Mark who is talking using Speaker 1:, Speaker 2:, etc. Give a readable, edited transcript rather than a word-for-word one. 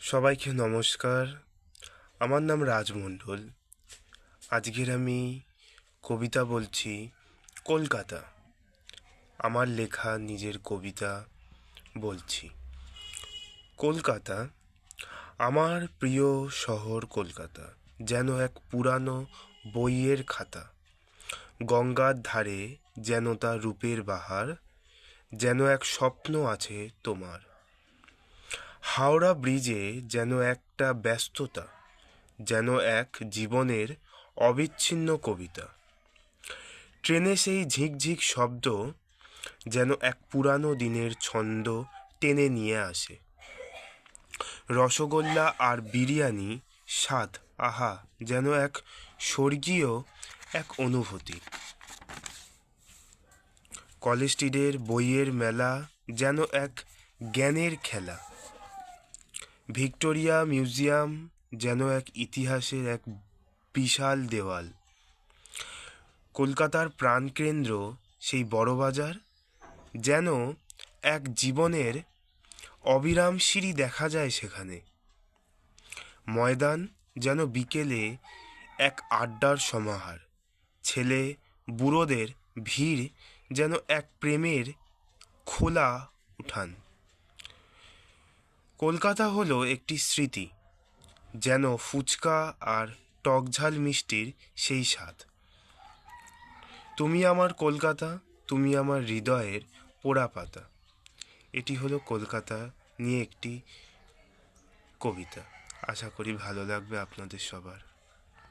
Speaker 1: সবাইকে নমস্কার। আমার নাম রাজমণ্ডল। আজকের আমি কবিতা বলছি কলকাতা। আমার লেখা নিজের কবিতা বলছি। কলকাতা, আমার প্রিয় শহর কলকাতা, যেন এক পুরানো বইয়ের খাতা। গঙ্গার ধারে যেন তার রূপের বাহার, যেন এক স্বপ্ন আছে তোমার। হাওড়া ব্রিজে যেন একটা ব্যস্ততা, যেন এক জীবনের অবিচ্ছিন্ন কবিতা। ট্রেনে সেই ঝিকঝিক শব্দ যেন এক পুরানো দিনের ছন্দ টেনে নিয়ে আসে। রসগোল্লা আর বিরিয়ানি স্বাদ, আহা, যেন এক স্বর্গীয় এক অনুভূতি। কলেজ স্ট্রিটের বইয়ের মেলা যেন এক জ্ঞানের খেলা। ভিক্টোরিয়া মিউজিয়াম যেন এক ইতিহাসের এক বিশাল দেওয়াল। কলকাতার প্রাণকেন্দ্র সেই বড় বাজার, যেন এক জীবনের অবিরাম সিঁড়ি দেখা যায় সেখানে। ময়দান যেন বিকেলে এক আড্ডার সমাহার। ছেলে বুড়োদের ভিড় যেন এক প্রেমের খোলা উঠান। কলকাতা হলো একটি স্মৃতি, যেন ফুচকা আর টকঝাল মিষ্টির সেই স্বাদ। তুমি আমার কলকাতা, তুমি আমার হৃদয়ের পোড়া পাতা। এটি হলো কলকাতা নিয়ে একটি কবিতা। আশা করি ভালো লাগবে আপনাদের সবার।